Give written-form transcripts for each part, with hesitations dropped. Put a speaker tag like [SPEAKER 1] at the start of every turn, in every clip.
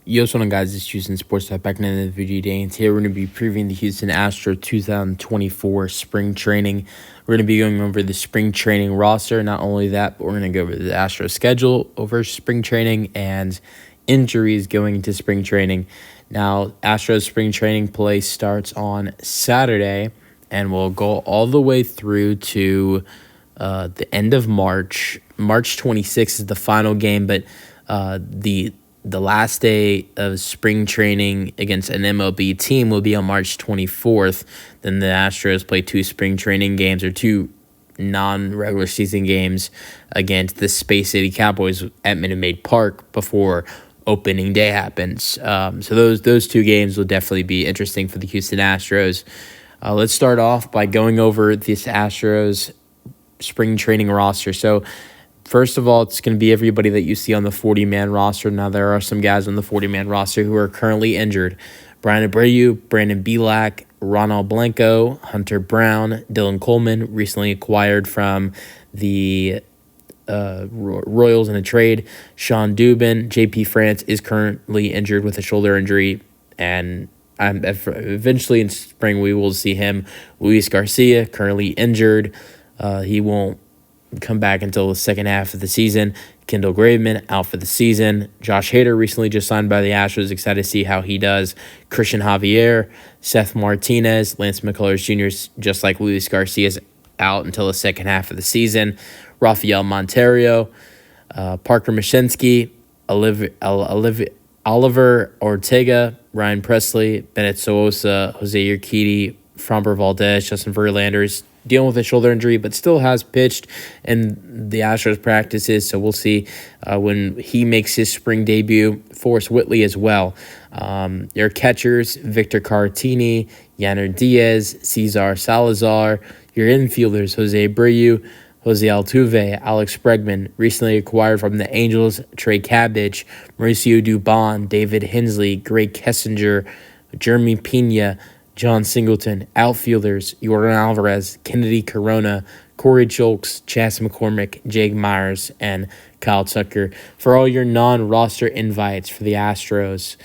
[SPEAKER 1] Yo, what's going on, guys? It's Houston Sports Talk back in the video day, and today we're going to be previewing the Houston Astros 2024 spring training. We're going to be going over the spring training roster. Not only that, but we're going to go over the Astros schedule over spring training and injuries going into spring training. Now, Astros spring training play starts on Saturday, and will go all the way through to the end of March. March 26th is the final game, but the last day of spring training against an MLB team will be on March 24th. Then the Astros play two spring training games, or two non-regular season games, against the Space City Cowboys at Minute Maid Park before opening day happens. So those two games will definitely be interesting for the Houston Astros. Let's start off by going over this Astros spring training roster. So first of all, it's going to be everybody that you see on the 40-man roster. Now, there are some guys on the 40-man roster who are currently injured. Brian Abreu, Brandon Belak, Ronald Blanco, Hunter Brown, Dylan Coleman, recently acquired from the Royals in a trade. Sean Dubin, JP France is currently injured with a shoulder injury, and eventually in spring we will see him. Luis Garcia, currently injured. He won't come back until the second half of the season. Kendall Graveman out for the season. Josh Hader recently just signed by the Astros. Excited to see how he does. Christian Javier, Seth Martinez, Lance McCullers Jr., just like Luis Garcia, is out until the second half of the season. Rafael Monterio, Parker Mashinsky, Oliver Ortega, Ryan Presley, Bennett Sosa, Jose Urquidy, Framber Valdez, Justin Verlander's dealing with a shoulder injury, but still has pitched in the Astros practices, so we'll see when he makes his spring debut. Forrest Whitley as well. Your catchers, Victor Caratini, Yanner Diaz, Cesar Salazar. Your infielders, Jose Abreu, Jose Altuve, Alex Bregman, recently acquired from the Angels, Trey Cabbage, Mauricio Dubon, David Hensley, Greg Kessinger, Jeremy Pena, John Singleton. Outfielders, Jordan Alvarez, Kennedy Corona, Corey Julks, Chas McCormick, Jake Myers, and Kyle Tucker. For all your non-roster invites for the Astros,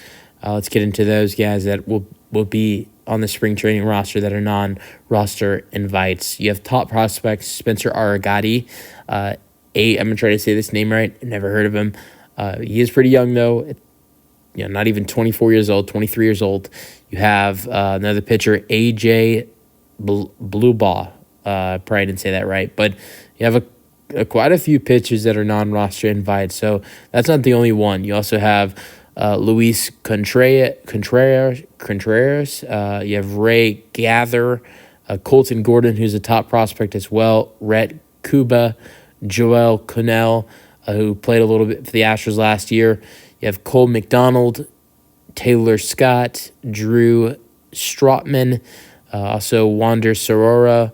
[SPEAKER 1] let's get into those guys that will be on the spring training roster that are non-roster invites. You have top prospect Spencer Aragati. I'm going to try to say this name right. Never heard of him. He is pretty young, though. Not even 24 years old, 23 years old. You have another pitcher, AJ Bluebaugh. Probably didn't say that right. But you have quite a few pitchers that are non-roster invites. So that's not the only one. You also have Luis Contreras. You have Ray Gather, Colton Gordon, who's a top prospect as well, Rhett Kuba, Joel Connell, who played a little bit for the Astros last year. You have Cole McDonald, Taylor Scott, Drew Strotman, also Wander Sorora,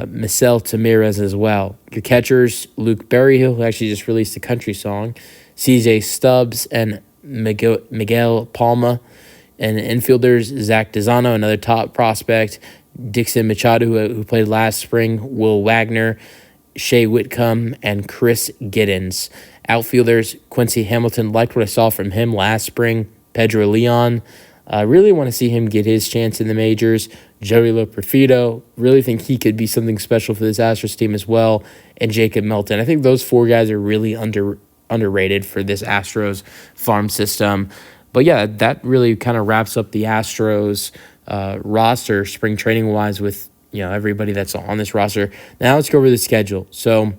[SPEAKER 1] Michel Tamirez as well. Your catchers, Luke Berryhill, who actually just released a country song, CJ Stubbs, and Miguel Palma. And infielders, Zach DeZano, another top prospect, Dixon Machado, who played last spring, Will Wagner, Shea Whitcomb, and Chris Giddens. Outfielders, Quincy Hamilton, liked what I saw from him last spring. Pedro Leon, I really want to see him get his chance in the majors. Joey Loperfido, really think he could be something special for this Astros team as well. And Jacob Melton. I think those four guys are really underrated for this Astros farm system. But yeah, that really kind of wraps up the Astros roster spring training wise with everybody that's on this roster. Now let's go over the schedule. So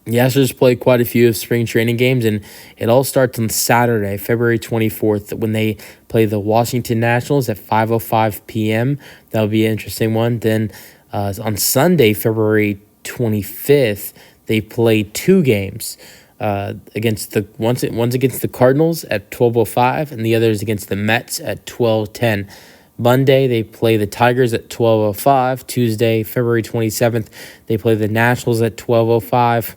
[SPEAKER 1] the Astros play quite a few of spring training games, and it all starts on Saturday, February 24th, when they play the Washington Nationals at 5:05 p.m. That'll be an interesting one. Then on Sunday, February 25th, they play two games. One's against the Cardinals at 12:05, and the other is against the Mets at 12:10. Monday, they play the Tigers at 12:05. Tuesday, February 27th, they play the Nationals at 12:05.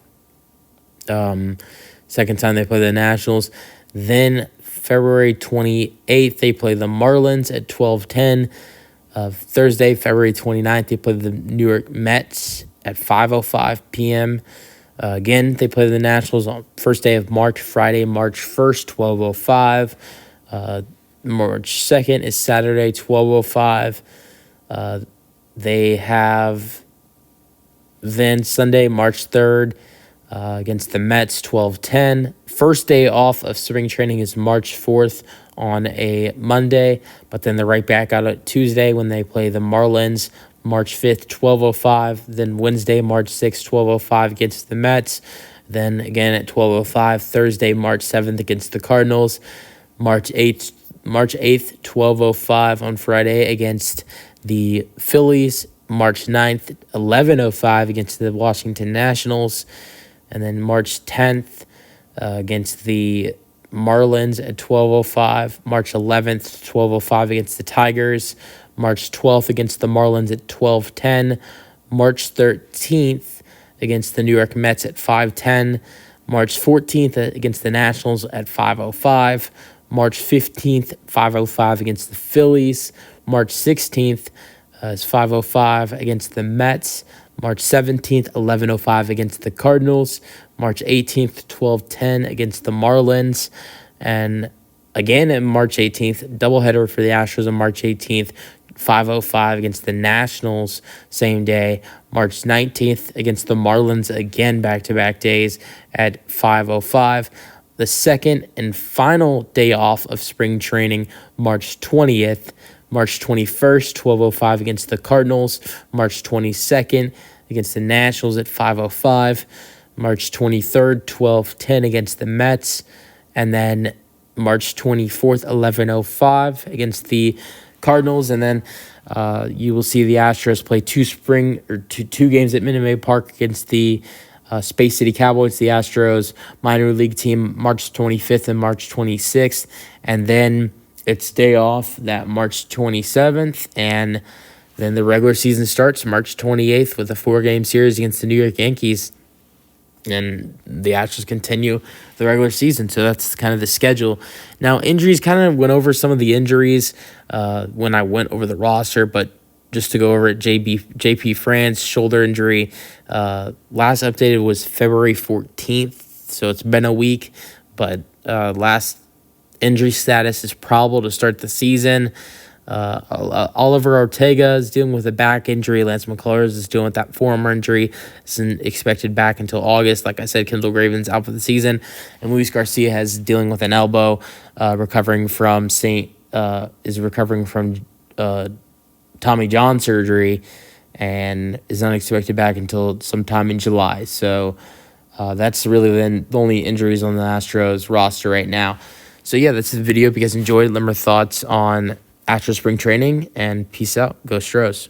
[SPEAKER 1] Second time they play the Nationals. Then February 28th, they play the Marlins at 12:10. Thursday, February 29th, they play the New York Mets at 5:05 p.m. Again, they play the Nationals on first day of March, Friday, March 1st, 12:05. March 2nd is Saturday, 12:05. They have then Sunday, March 3rd, against the Mets, 12:10. First day off of spring training is March 4th on a Monday, but then they're right back out at Tuesday when they play the Marlins, March 5th, 12:05. Then Wednesday, March 6th, 12:05 against the Mets. Then again at 12:05, Thursday, March 7th against the Cardinals. March 8th, 12:05 on Friday against the Phillies. March 9th, 11:05 against the Washington Nationals. And then March 10th against the Marlins at 12:05. March 11th, 12:05 against the Tigers. March 12th against the Marlins at 12:10. March 13th against the New York Mets at 5:10. March 14th against the Nationals at 5:05. March 15th, 5:05 against the Phillies. March 16th is 5:05 against the Mets. March 17th, 11:05 against the Cardinals. March 18th, 12:10 against the Marlins. And again on March 18th, doubleheader for the Astros on March 18th, 5:05 against the Nationals, same day. March 19th against the Marlins, again back-to-back days at 5:05. The second and final day off of spring training, March 20th. March 21st, 12:05 against the Cardinals. March 22nd against the Nationals at 5:05. March 23rd, 12:10 against the Mets. And then March 24th, 11:05 against the Cardinals. And then you will see the Astros play two games at Minute Maid Park against the Space City Cowboys, the Astros minor league team, March 25th and March 26th. And then it's day off that March 27th, and then the regular season starts March 28th with a 4-game series against the New York Yankees, and the Astros continue the regular season. So that's kind of the schedule. Now, injuries, kind of went over some of the injuries when I went over the roster, but just to go over it, JP France, shoulder injury, last updated was February 14th, so it's been a week, but last injury status is probable to start the season. Oliver Ortega is dealing with a back injury. Lance McCullers is dealing with that forearm injury. Isn't expected back until August. Like I said, Kendall Graven's out for the season. And Luis Garcia is dealing with an elbow, recovering from Tommy John surgery, and is not expected back until sometime in July. So that's really the only injuries on the Astros roster right now. So yeah, that's the video. If you guys enjoyed, let me know your thoughts on Astros spring training, and peace out. Go Astros.